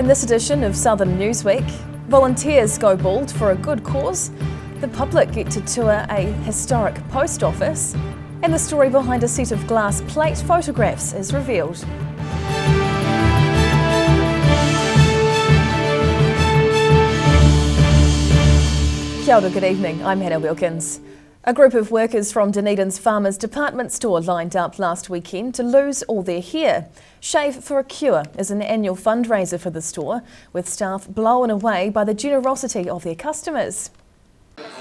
In this edition of Southern Newsweek, volunteers go bald for a good cause, the public get to tour a historic post office, and the story behind a set of glass plate photographs is revealed. Kia ora, good evening, I'm Hannah Wilkins. A group of workers from Dunedin's Farmers Department store lined up last weekend to lose all their hair. Shave for a Cure is an annual fundraiser for the store, with staff blown away by the generosity of their customers.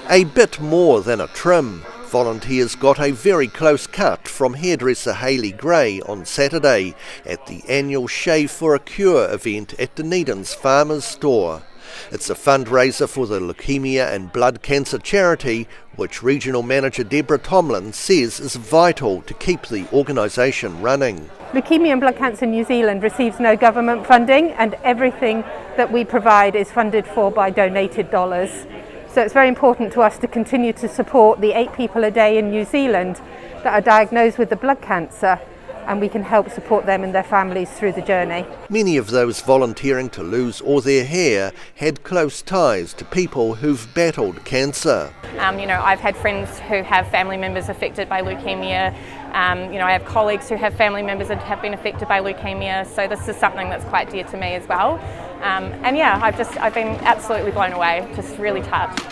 A bit more than a trim. Volunteers got a very close cut from hairdresser Hayley Gray on Saturday at the annual Shave for a Cure event at Dunedin's Farmers store. It's a fundraiser for the Leukemia and Blood Cancer charity, which Regional Manager Deborah Tomlin says is vital to keep the organisation running. Leukemia and Blood Cancer New Zealand receives no government funding, and everything that we provide is funded for by donated dollars. So it's very important to us to continue to support the 8 people a day in New Zealand that are diagnosed with the blood cancer, and we can help support them and their families through the journey. Many of those volunteering to lose all their hair had close ties to people who've battled cancer. I've had friends who have family members affected by leukemia. I have colleagues who have family members that have been affected by leukemia. So this is something that's quite dear to me as well. I've been absolutely blown away, just really touched.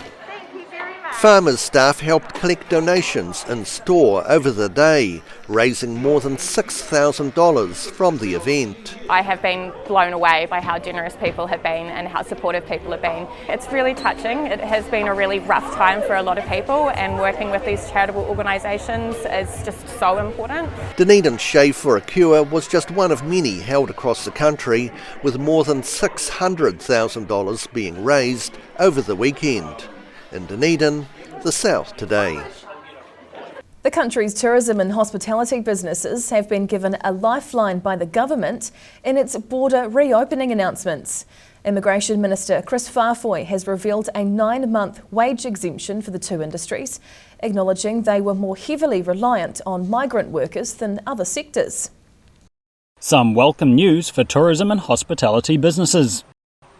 Farmers staff helped collect donations in store over the day, raising more than $6,000 from the event. I have been blown away by how generous people have been and how supportive people have been. It's really touching. It has been a really rough time for a lot of people, and working with these charitable organisations is just so important. Dunedin's Shave for a Cure was just one of many held across the country, with more than $600,000 being raised over the weekend. In Dunedin, the South today. The country's tourism and hospitality businesses have been given a lifeline by the government in its border reopening announcements. Immigration Minister Chris Farfoy has revealed a 9-month wage exemption for the two industries, acknowledging they were more heavily reliant on migrant workers than other sectors. Some welcome news for tourism and hospitality businesses.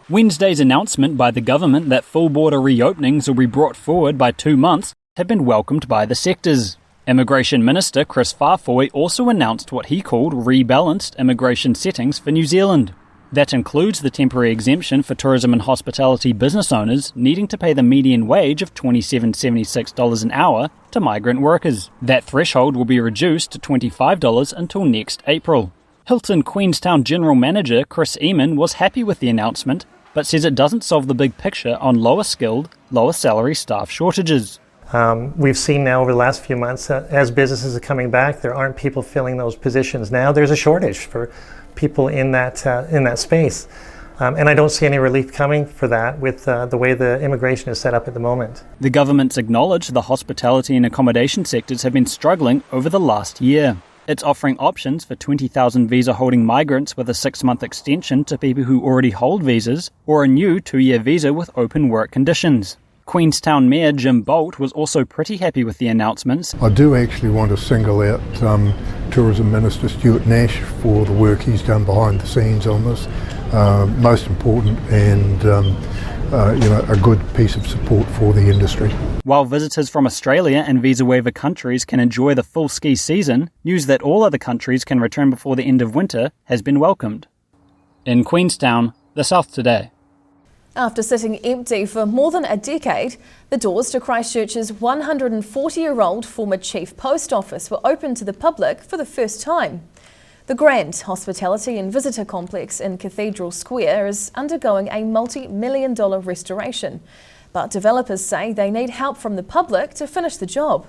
Wednesday's announcement by the government that full border reopenings will be brought forward by 2 months have been welcomed by the sectors. Immigration Minister Chris Farfoy also announced what he called rebalanced immigration settings for New Zealand. That includes the temporary exemption for tourism and hospitality business owners needing to pay the median wage of $27.76 an hour to migrant workers. That threshold will be reduced to $25 until next April. Hilton Queenstown General Manager Chris Eamon was happy with the announcement, but says it doesn't solve the big picture on lower skilled, lower salary staff shortages. We've seen now over the last few months that as businesses are coming back, there aren't people filling those positions now. There's a shortage for people in that space. And I don't see any relief coming for that with the way the immigration is set up at the moment. The government's acknowledged the hospitality and accommodation sectors have been struggling over the last year. It's offering options for 20,000 visa-holding migrants with a 6-month extension to people who already hold visas, or a new 2-year visa with open work conditions. Queenstown Mayor Jim Bolt was also pretty happy with the announcements. I do actually want to single out Tourism Minister Stuart Nash for the work he's done behind the scenes on this. Most important and a good piece of support for the industry. While visitors from Australia and visa waiver countries can enjoy the full ski season, news that all other countries can return before the end of winter has been welcomed. In Queenstown, the South today. After sitting empty for more than a decade, the doors to Christchurch's 140-year-old former chief post office were opened to the public for the first time. The Grand Hospitality and Visitor Complex in Cathedral Square is undergoing a multi-million-dollar restoration, but developers say they need help from the public to finish the job.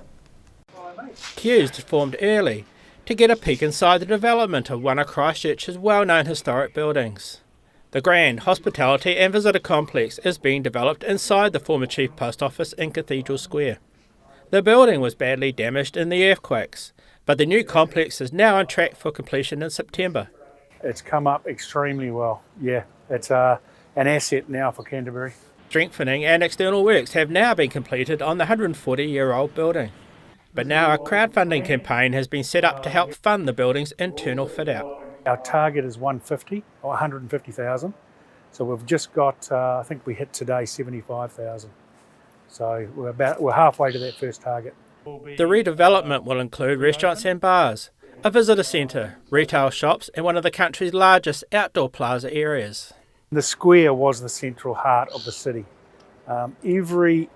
Queues formed early to get a peek inside the development of one of Christchurch's well-known historic buildings. The Grand Hospitality and Visitor Complex is being developed inside the former Chief Post Office in Cathedral Square. The building was badly damaged in the earthquakes, but the new complex is now on track for completion in September. It's come up extremely well. Yeah, it's an asset now for Canterbury. Strengthening and external works have now been completed on the 140-year-old building. But now a crowdfunding campaign has been set up to help fund the building's internal fit-out. Our target is 150 or 150,000. So we've just got, I think we hit today 75,000. So we're halfway to that first target. The redevelopment will include restaurants and bars, a visitor centre, retail shops and one of the country's largest outdoor plaza areas. The square was the central heart of the city. Every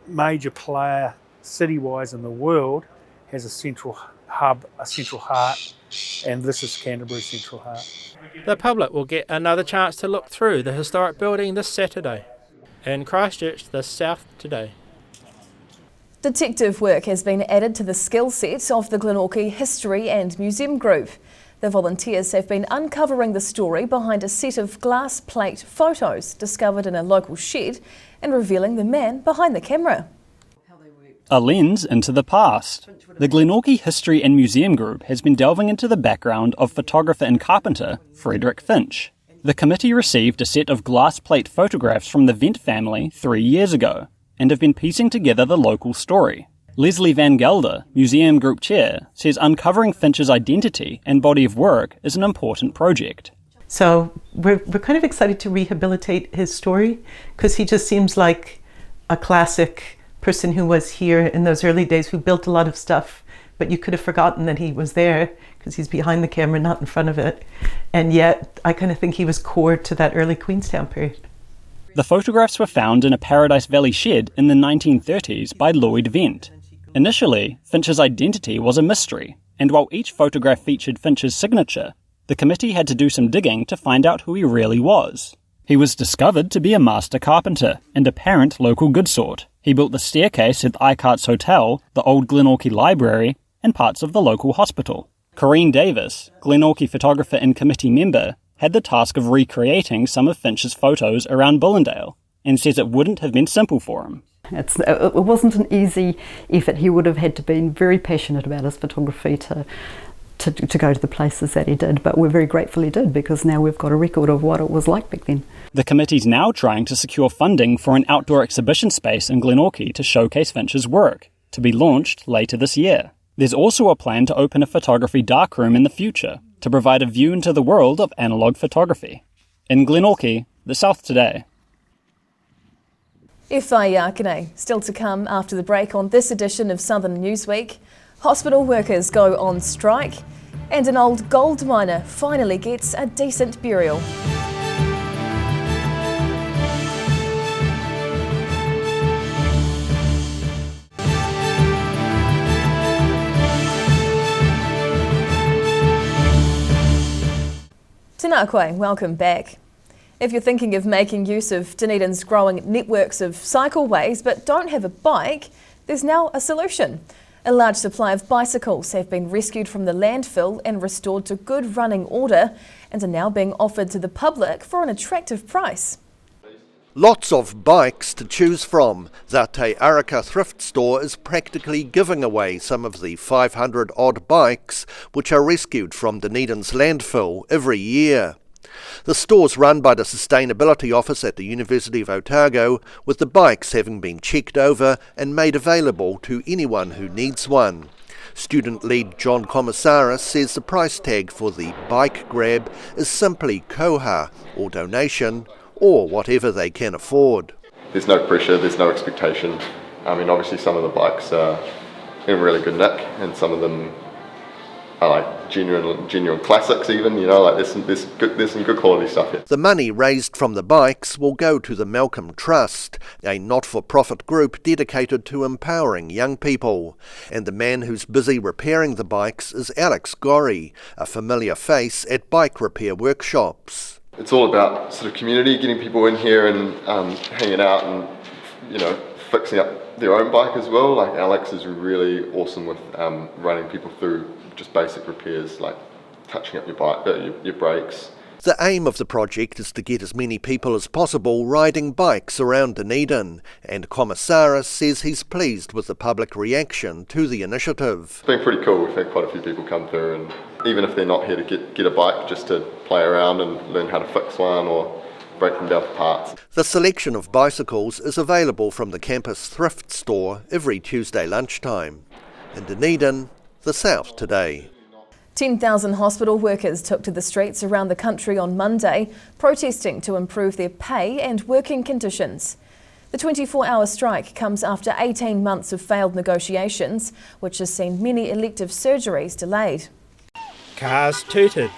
major player city-wise in the world has a central hub, a central heart, and this is Canterbury's central heart. The public will get another chance to look through the historic building this Saturday. In Christchurch, the South Today. Detective work has been added to the skill set of the Glenorchy History and Museum Group. The volunteers have been uncovering the story behind a set of glass plate photos discovered in a local shed and revealing the man behind the camera. A lens into the past. The Glenorchy History and Museum Group has been delving into the background of photographer and carpenter Frederick Finch. The committee received a set of glass plate photographs from the Vent family 3 years ago and have been piecing together the local story. Leslie Van Gelder, Museum Group Chair, says uncovering Finch's identity and body of work is an important project. So we're kind of excited to rehabilitate his story because he just seems like a classic person who was here in those early days, who built a lot of stuff, but you could have forgotten that he was there because he's behind the camera, not in front of it. And yet I kind of think he was core to that early Queenstown period. The photographs were found in a Paradise Valley shed in the 1930s by Lloyd Vent. Initially, Finch's identity was a mystery, and while each photograph featured Finch's signature, the committee had to do some digging to find out who he really was. He was discovered to be a master carpenter and apparent local good sort. He built the staircase at Eichardt's Hotel, the old Glenorchy Library, and parts of the local hospital. Corrine Davis, Glenorchy photographer and committee member, had the task of recreating some of Finch's photos around Bullendale, and says it wouldn't have been simple for him. It wasn't an easy effort. He would have had to be very passionate about his photography to go to the places that he did, but we're very grateful he did because now we've got a record of what it was like back then. The committee's now trying to secure funding for an outdoor exhibition space in Glenorchy to showcase Finch's work, to be launched later this year. There's also a plan to open a photography darkroom in the future to provide a view into the world of analogue photography. In Glenorchy, the South Today. Whaiakene, still to come after the break on this edition of Southern Newsweek. Hospital workers go on strike, and an old gold miner finally gets a decent burial. Tēnā koe, welcome back. If you're thinking of making use of Dunedin's growing networks of cycleways but don't have a bike, there's now a solution. A large supply of bicycles have been rescued from the landfill and restored to good running order and are now being offered to the public for an attractive price. Lots of bikes to choose from. The Te Araka thrift store is practically giving away some of the 500 odd bikes which are rescued from Dunedin's landfill every year. The store's run by the Sustainability Office at the University of Otago, with the bikes having been checked over and made available to anyone who needs one. Student lead John Commissaris says the price tag for the bike grab is simply koha, or donation, or whatever they can afford. There's no pressure, there's no expectation. I mean, obviously some of the bikes are in really good nick, and some of them are like genuine classics even, you know, like there's some good quality stuff here. The money raised from the bikes will go to the Malcolm Trust, a not-for-profit group dedicated to empowering young people. And the man who's busy repairing the bikes is Alex Gorry, a familiar face at bike repair workshops. It's all about sort of community, getting people in here and hanging out and, you know, fixing up their own bike as well. Like Alex is really awesome with running people through just basic repairs, like touching up your bike, your brakes. The aim of the project is to get as many people as possible riding bikes around Dunedin, and Commissaris says he's pleased with the public reaction to the initiative. It's been pretty cool. We've had quite a few people come through, and even if they're not here to get a bike, just to play around and learn how to fix one or break them down for parts. The selection of bicycles is available from the campus thrift store every Tuesday lunchtime. In Dunedin, the South Today. 10,000 hospital workers took to the streets around the country on Monday, protesting to improve their pay and working conditions. The 24-hour strike comes after 18 months of failed negotiations, which has seen many elective surgeries delayed. Cars tooted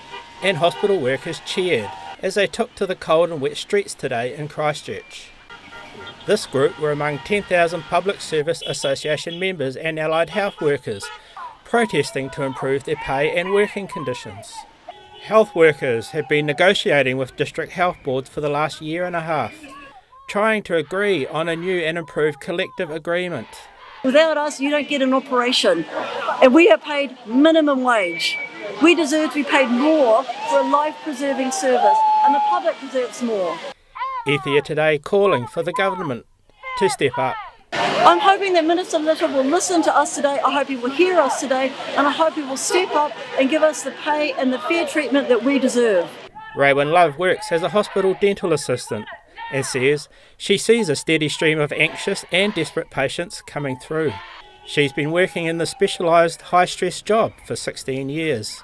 and hospital workers cheered as they took to the cold and wet streets today in Christchurch. This group were among 10,000 Public Service Association members and allied health workers, protesting to improve their pay and working conditions. Health workers have been negotiating with district health boards for the last year and a half, trying to agree on a new and improved collective agreement. Without us, you don't get an operation, and we are paid minimum wage. We deserve to be paid more for a life-preserving service, and the public deserves more. Ethia today calling for the government to step up. I'm hoping that Minister Little will listen to us today. I hope he will hear us today, and I hope he will step up and give us the pay and the fair treatment that we deserve. Raywin Love works as a hospital dental assistant and says she sees a steady stream of anxious and desperate patients coming through. She's been working in the specialised high-stress job for 16 years,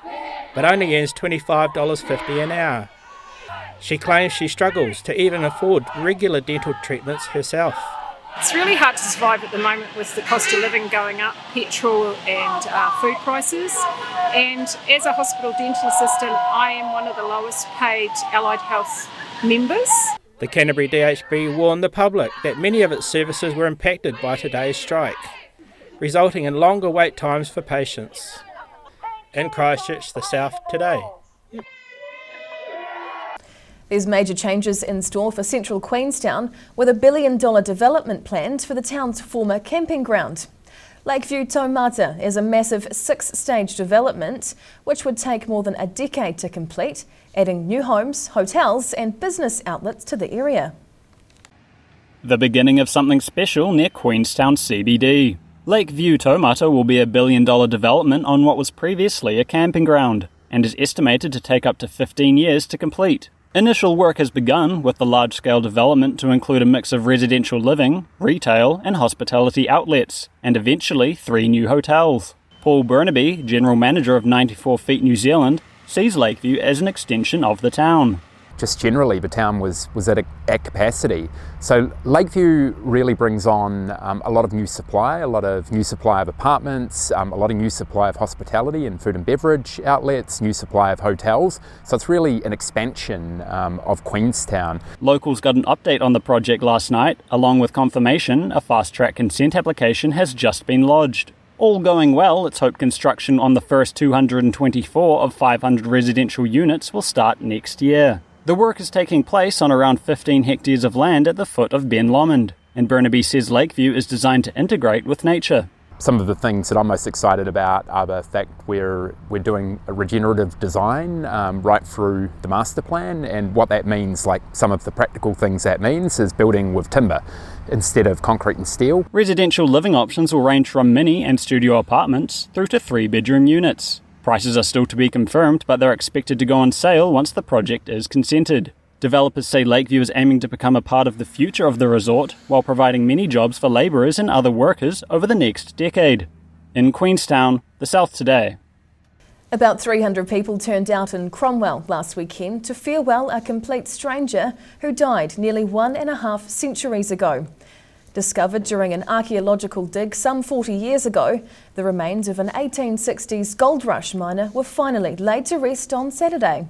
but only earns $25.50 an hour. She claims she struggles to even afford regular dental treatments herself. It's really hard to survive at the moment with the cost of living going up, petrol and food prices. And as a hospital dental assistant, I am one of the lowest paid allied health members. The Canterbury DHB warned the public that many of its services were impacted by today's strike, resulting in longer wait times for patients. In Christchurch, the South today. There's major changes in store for central Queenstown, with $1 billion development planned for the town's former camping ground. Lakeview Taumata is a massive 6-stage development which would take more than a decade to complete, adding new homes, hotels and business outlets to the area. The beginning of something special near Queenstown CBD. Lakeview Taumata will be a $1 billion development on what was previously a camping ground and is estimated to take up to 15 years to complete. Initial work has begun, with the large-scale development to include a mix of residential living, retail and hospitality outlets, and eventually 3 new hotels. Paul Burnaby, General Manager of 94 Feet New Zealand, sees Lakeview as an extension of the town. Just generally, the town was at capacity. So Lakeview really brings on a lot of new supply of apartments, a lot of new supply of hospitality and food and beverage outlets, new supply of hotels. So it's really an expansion of Queenstown. Locals got an update on the project last night. Along with confirmation, a fast-track consent application has just been lodged. All going well, it's hoped construction on the first 224 of 500 residential units will start next year. The work is taking place on around 15 hectares of land at the foot of Ben Lomond, and Burnaby says Lakeview is designed to integrate with nature. Some of the things that I'm most excited about are the fact we're doing a regenerative design right through the master plan, and what that means, like some of the practical things that means, is building with timber instead of concrete and steel. Residential living options will range from mini and studio apartments through to 3-bedroom units. Prices are still to be confirmed, but they're expected to go on sale once the project is consented. Developers say Lakeview is aiming to become a part of the future of the resort, while providing many jobs for labourers and other workers over the next decade. In Queenstown, the South Today. About 300 people turned out in Cromwell last weekend to farewell a complete stranger who died nearly 1.5 centuries ago. Discovered during an archaeological dig some 40 years ago, the remains of an 1860s gold rush miner were finally laid to rest on Saturday.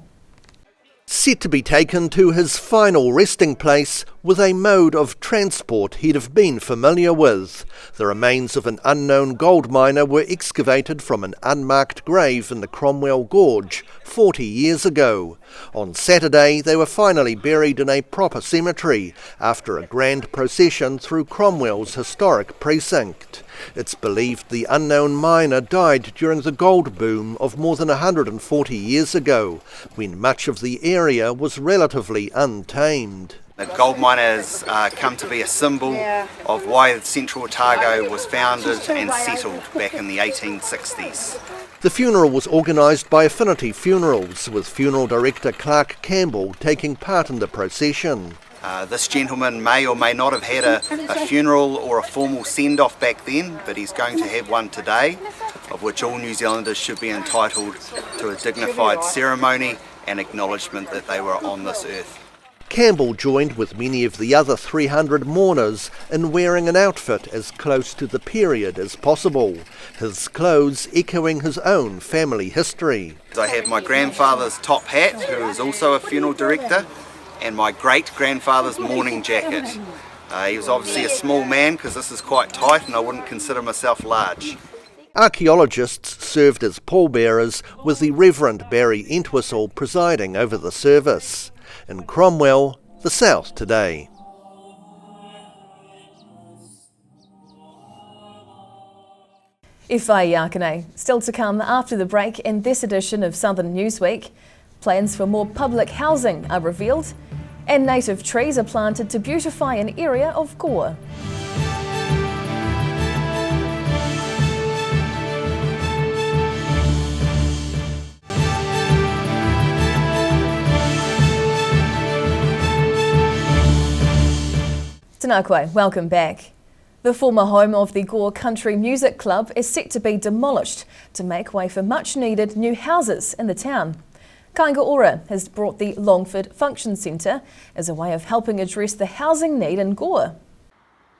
Set to be taken to his final resting place with a mode of transport he'd have been familiar with. The remains of an unknown gold miner were excavated from an unmarked grave in the Cromwell Gorge 40 years ago. On Saturday, they were finally buried in a proper cemetery after a grand procession through Cromwell's historic precinct. It's believed the unknown miner died during the gold boom of more than 140 years ago, when much of the area was relatively untamed. The gold mine has come to be a symbol of why Central Otago was founded and settled back in the 1860s. The funeral was organised by Affinity Funerals, with funeral director Clark Campbell taking part in the procession. This gentleman may or may not have had a funeral or a formal send-off back then, but he's going to have one today, of which all New Zealanders should be entitled to a dignified ceremony and acknowledgement that they were on this earth. Campbell joined with many of the other 300 mourners in wearing an outfit as close to the period as possible, his clothes echoing his own family history. I have my grandfather's top hat, who is also a funeral director, and my great-grandfather's mourning jacket. He was obviously a small man because this is quite tight and I wouldn't consider myself large. Archaeologists served as pallbearers, with the Reverend Barry Entwistle presiding over the service. In Cromwell, the South Today. Whai Yakane, still to come after the break in this edition of Southern Newsweek. Plans for more public housing are revealed, and native trees are planted to beautify an area of Gore. Tēnā koe, welcome back. The former home of the Gore Country Music Club is set to be demolished to make way for much needed new houses in the town. Kāinga Ora has brought the Longford Function Centre as a way of helping address the housing need in Gore.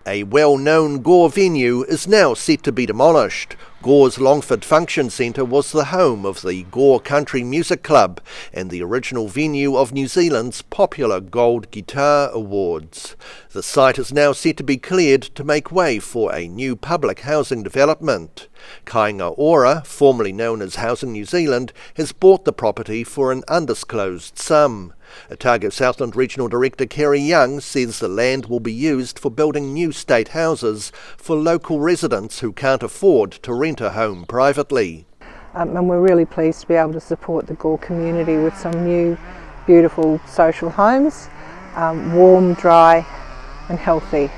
A well-known Gore venue is now set to be demolished. Gore's Longford Function Centre was the home of the Gore Country Music Club and the original venue of New Zealand's popular Gold Guitar Awards. The site is now set to be cleared to make way for a new public housing development. Kāinga Ora, formerly known as Housing New Zealand, has bought the property for an undisclosed sum. Otago Southland Regional Director Kerry Young says the land will be used for building new state houses for local residents who can't afford to rent a home privately. And we're really pleased to be able to support the Gore community with some new beautiful social homes, warm, dry and healthy.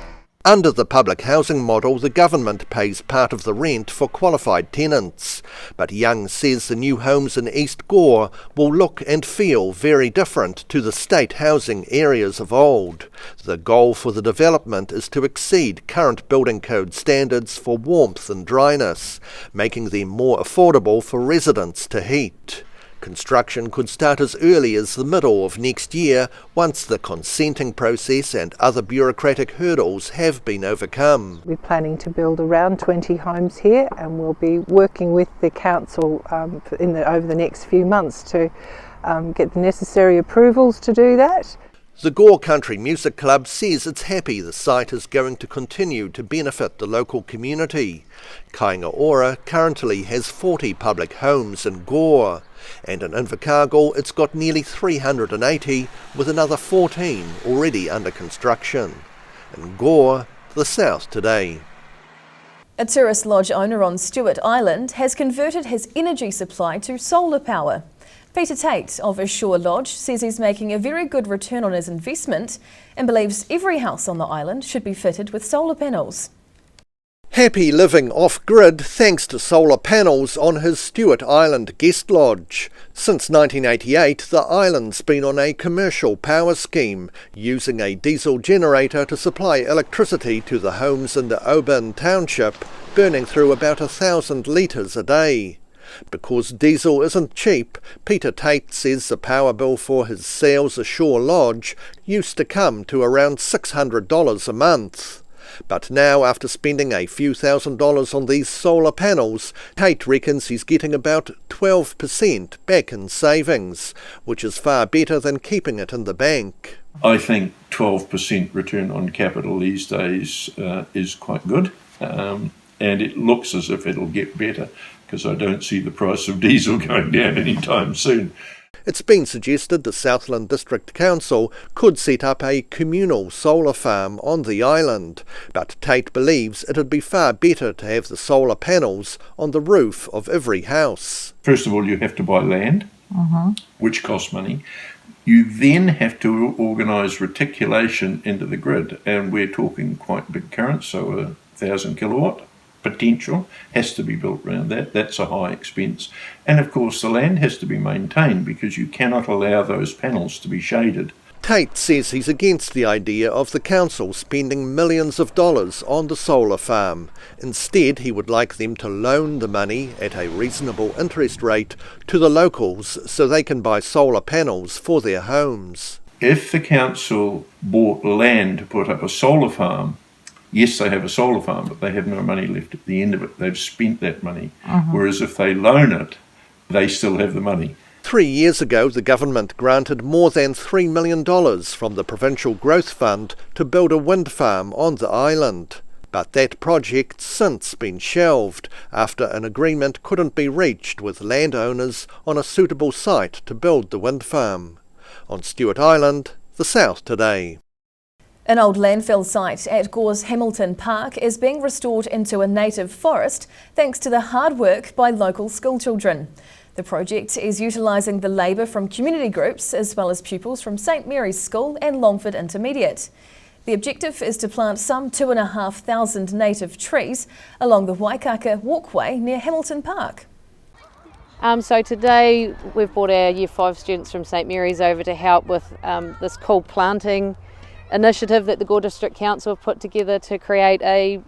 Under the public housing model, the government pays part of the rent for qualified tenants. But Young says the new homes in East Gore will look and feel very different to the state housing areas of old. The goal for the development is to exceed current building code standards for warmth and dryness, making them more affordable for residents to heat. Construction could start as early as the middle of next year once the consenting process and other bureaucratic hurdles have been overcome. We're planning to build around 20 homes here, and we'll be working with the council over the next few months to get the necessary approvals to do that. The Gore Country Music Club says it's happy the site is going to continue to benefit the local community. Kāinga Ora currently has 40 public homes in Gore, and in Invercargill it's got nearly 380, with another 14 already under construction. In Gore, the South Today. A tourist lodge owner on Stewart Island has converted his energy supply to solar power. Peter Tate of Ashore Lodge says he's making a very good return on his investment and believes every house on the island should be fitted with solar panels. Happy living off-grid thanks to solar panels on his Stewart Island guest lodge. Since 1988, the island's been on a commercial power scheme, using a diesel generator to supply electricity to the homes in the Oban township, burning through about 1,000 litres a day. Because diesel isn't cheap, Peter Tate says the power bill for his Sales Ashore Lodge used to come to around $600 a month. But now, after spending a few $1,000s on these solar panels, Tate reckons he's getting about 12% back in savings, which is far better than keeping it in the bank. I think 12% return on capital these days is quite good, and it looks as if it'll get better, because I don't see the price of diesel going down anytime soon. It's been suggested the Southland District Council could set up a communal solar farm on the island, but Tate believes it'd be far better to have the solar panels on the roof of every house. First of all, you have to buy land, which costs money. You then have to organise reticulation into the grid, and we're talking quite big currents, so 1,000 kilowatt potential has to be built around that. That's a high expense. And of course the land has to be maintained, because you cannot allow those panels to be shaded. Tate says he's against the idea of the council spending millions of dollars on the solar farm. Instead, he would like them to loan the money at a reasonable interest rate to the locals so they can buy solar panels for their homes. If the council bought land to put up a solar farm, yes, they have a solar farm, but they have no money left at the end of it. They've spent that money. Whereas if they loan it, they still have the money. 3 years ago, the government granted more than $3 million from the Provincial Growth Fund to build a wind farm on the island. But that project's since been shelved after an agreement couldn't be reached with landowners on a suitable site to build the wind farm. On Stewart Island, the South Today. An old landfill site at Gore's Hamilton Park is being restored into a native forest thanks to the hard work by local schoolchildren. The project is utilising the labour from community groups as well as pupils from St Mary's School and Longford Intermediate. The objective is to plant some 2,500 native trees along the Waikaka walkway near Hamilton Park. So today we've brought our Year 5 students from St Mary's over to help with this cool planting initiative that the Gore District Council have put together to create a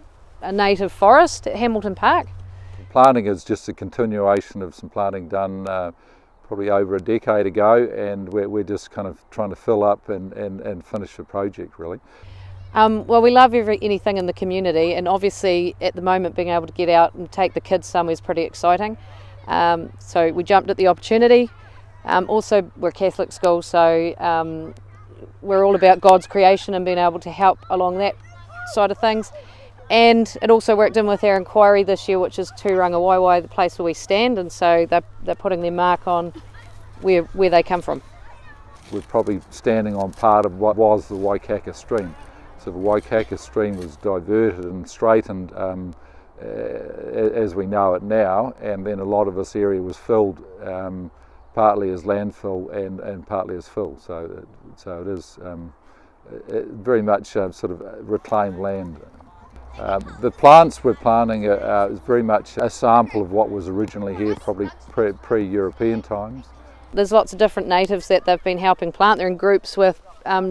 native forest at Hamilton Park. Planting is just a continuation of some planting done probably over a decade ago, and we're just kind of trying to fill up and finish the project really. Well, we love anything in the community, and obviously at the moment being able to get out and take the kids somewhere is pretty exciting. So we jumped at the opportunity. Also, we're a Catholic school, so we're all about God's creation and being able to help along that side of things. And it also worked in with our inquiry this year, which is Turanga Waiwai, the place where we stand, and so they're putting their mark on where they come from. We're probably standing on part of what was the Waikaka stream. So the Waikaka stream was diverted and straightened as we know it now, and then a lot of this area was filled partly as landfill and partly as fill. So it is very much sort of reclaimed land. The plants we're planting is very much a sample of what was originally here, probably pre-European times. There's lots of different natives that they've been helping plant. They're in groups with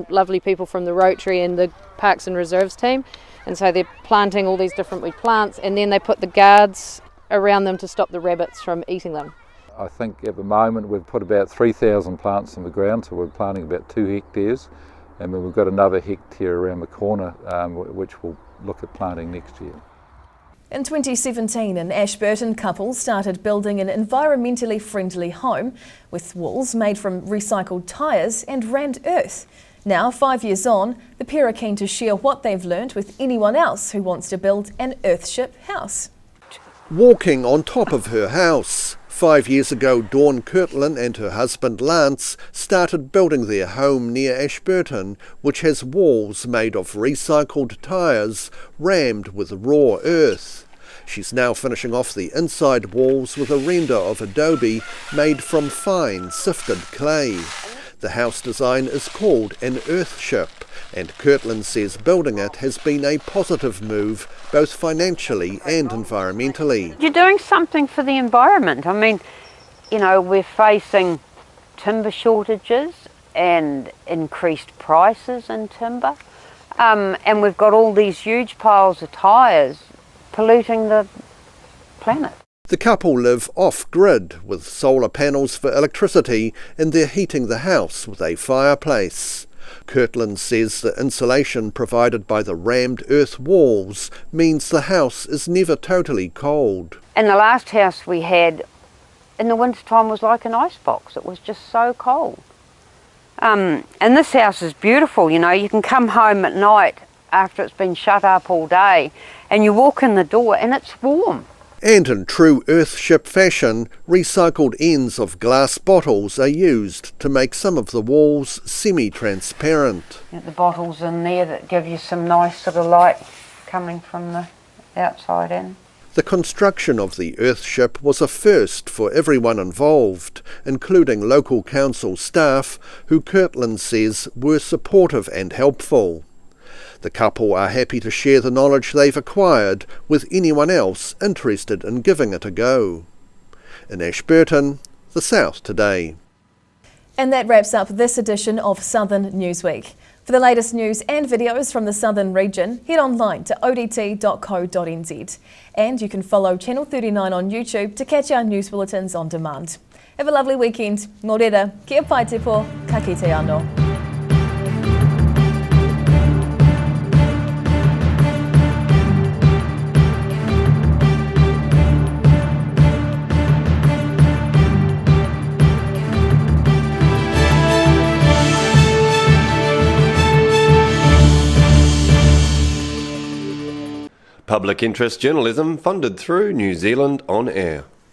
lovely people from the Rotary and the Parks and Reserves team, and so they're planting all these different wee plants, and then they put the guards around them to stop the rabbits from eating them. I think at the moment we've put about 3,000 plants in the ground, so we're planting about 2 hectares, and then we've got another hectare around the corner which we'll look at planting next year. In 2017, an Ashburton couple started building an environmentally friendly home with walls made from recycled tyres and rammed earth. Now, 5 years on, the pair are keen to share what they've learnt with anyone else who wants to build an Earthship house. Walking on top of her house. 5 years ago, Dawn Kirtland and her husband Lance started building their home near Ashburton, which has walls made of recycled tyres rammed with raw earth. She's now finishing off the inside walls with a render of adobe made from fine sifted clay. The house design is called an Earthship, and Kirtland says building it has been a positive move, both financially and environmentally. You're doing something for the environment. I mean, you know, we're facing timber shortages and increased prices in timber, and we've got all these huge piles of tyres polluting the planet. The couple live off-grid with solar panels for electricity, and they're heating the house with a fireplace. Kirtland says the insulation provided by the rammed earth walls means the house is never totally cold. And the last house we had in the wintertime was like an icebox. It was just so cold. And this house is beautiful, you know. You can come home at night after it's been shut up all day and you walk in the door and it's warm. And in true Earthship fashion, recycled ends of glass bottles are used to make some of the walls semi-transparent. The bottles in there that give you some nice sort of light coming from the outside in. The construction of the Earthship was a first for everyone involved, including local council staff, who Kirtland says were supportive and helpful. The couple are happy to share the knowledge they've acquired with anyone else interested in giving it a go. In Ashburton, the South Today. And that wraps up this edition of Southern Newsweek. For the latest news and videos from the Southern region, head online to odt.co.nz. And you can follow Channel 39 on YouTube to catch our news bulletins on demand. Have a lovely weekend. Nō reira, kia pai te po, ka kite anō. Public interest journalism funded through New Zealand On Air.